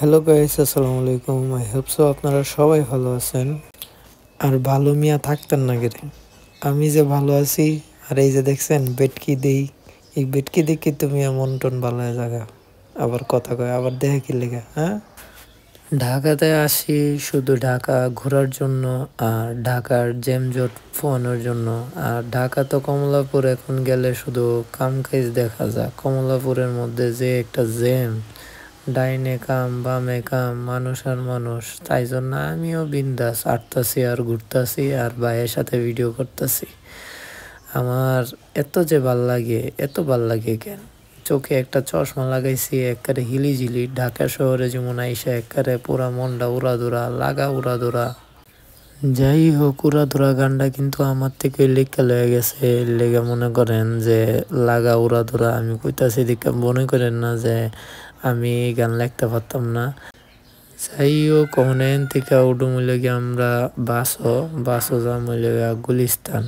Hello guys, আসসালামু আলাইকুম। I hope so আপনারা সবাই ভালো আছেন। আর ভালো মিয়া থাকতেন না গেরে, আমি যে ভালো আছি। আর এই যে দেখছেন বেটকি দেই, এই বেটকি দেখি তুমি মন টন ভালো হয়ে জায়গা, আবার কথা কয়, আবার দেখে কি লেগা। হ্যাঁ, ঢাকাতে আসি শুধু ঢাকা ঘোরার জন্য আর ঢাকার জ্যামজট পোয়ানোর জন্য। আর ঢাকা তো কমলাপুর এখন গেলে শুধু কাম কাজ দেখা যায়। কমলাপুরের মধ্যে যে একটা জ্যাম, ডাইনে কাম বামে কাম, মানুষ আর মানুষ। তাই জন্য আমিও বিন্দাস আটতাছি আর ঘুরতাছি আর ভাইয়ের সাথে ভিডিও করতেছি। আমার এত যে ভাল লাগে, এত ভাল লাগে কেন, চোখে একটা চশমা লাগাইছি একবারে হিলিঝিলি। ঢাকা শহরে যেমন আইসা একবারে পুরা মনটা উড়াধুরা লাগা, উড়াধুরা। যাই হোক, উড়াধুরা গানটা কিন্তু আমার থেকে লেখা লয়ে গেছে। লেগে মনে করেন যে লাগা উড়াধুরা আমি কইতাছি দেখে মনে করেন না যে আমি এই গান লিখতে পারতাম না। যাই হোক, অনেক থেকে উডুম লেগে আমরা বাসও যাম লেগে গুলিস্তান।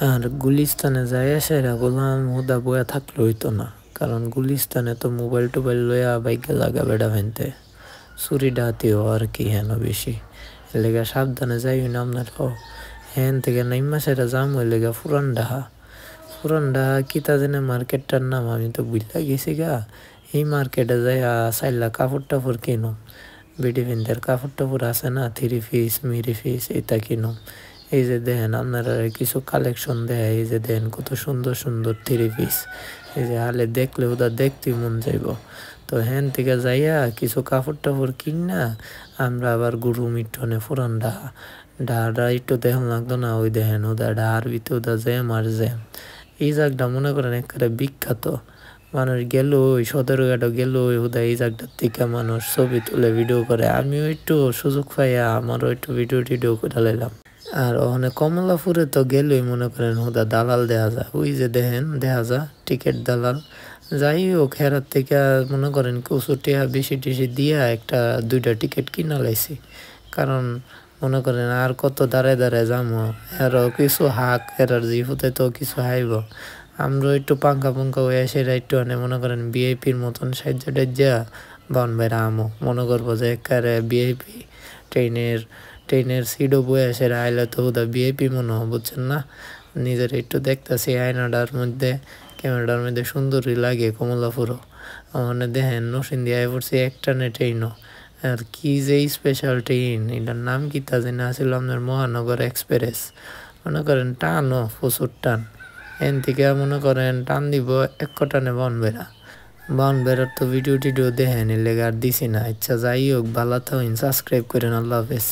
আর গুলিস্তানে যাই সেরা বললাম হুদা বয়া থাকলে হইতো না, কারণ গুলিস্তানে তো মোবাইল টোবাইল লইয়া বাইকে লাগা বেড়া ভেনতে চুরি ডাহাতিও আর কি হেন বেশি। লেগা সাবধানে যাই না আপনার। হ্যান থেকে নাইমা সেটা যাম ওই লেগা পুরান ডাহা কিতা জানে মার্কেটটার নাম আমি তো বুঝলা গেছি গা। এই মার্কেটে যাই চাইলা কাপড় টাপড় কিনো, বেডি ফিনদের কাপড় টাপড় আছে না, 3 পিস মিরি পিস এটা কিনো। এই যে দেখেন আপনারা কিছু কালেকশন দেয়, এই যে দেখেন কত সুন্দর সুন্দর 3 পিস। এই যে হালে দেখলে ওটা দেখতেই মন যাইব। তো হ্যান থেকে যাইয়া কিছু কাপড় টাপড় কিন না আমরা আবার গুরু মিটনে পুরান ডাহাটা একটু দেখুন লাগতো না। ওই দেখেন ওদা ডাহার ভিতরে ওদা জ্যাম আর জ্যাম। এই জায়গাটা মনে করেন একেবারে বিখ্যাত। মানুষ গেল ওই সদরঘাটও গেল ওদা এই জায়গাটার থেকে মানুষ ছবি তুলে ভিডিও করে। আমিও একটু সুযোগ পাইয়া আমারও একটু ভিডিও টিডিও করে লাইলাম। আর ওখানে কমলাপুরে তো গেলেই মনে করেন হুদা দালাল দেখা যায়। ওই যে দেখেন দেখা যায় টিকিট দালাল। যাই হোক, হেরার থেকে মনে করেন কিছু টিয়া বেশি টেশি দিয়া একটা 2টা টিকিট কিনা লাইছি। কারণ মনে করেন আর কত দাঁড়ায় দাঁড়ায় যামো, এরও কিছু হাক হেরার জিফুতে তো কিছু হাইব। আমরা একটু পাঙ্কা হয়ে সেটা একটু মনে করেন ভিআইপির মতন সাহায্য টাজ্যা বাউন ভাইরা আমো মনে করবো যে একারে ভিআইপি। ট্রেনের সিটও বয়ে সেরা আইলে তো ওদা ভিআইপি মনে হয়, বুঝছেন না। নিজের একটু দেখতেছি আয়নাটার মধ্যে, ক্যামেরাটার মধ্যে সুন্দরই লাগে কমলাপুরও। মানে দেখেন নরসিংদী আয় পড়ছি একটানে ট্রেনও। আর কি যে স্পেশাল ট্রেন, এটার নাম কি তা জানি আসছিল আপনার মহানগর এক্সপ্রেস। মনে করেন টানও প্রচুর টান। এন থেকে মনে করেন টান দিব এক টানে বাউন বেড়ার তো ভিডিও টিডিও দেখেন, এর লেগে আর দিছি না। আচ্ছা যাই হোক, ভালো থাকুন, সাবস্ক্রাইব করেন। আল্লাহ হাফেজ।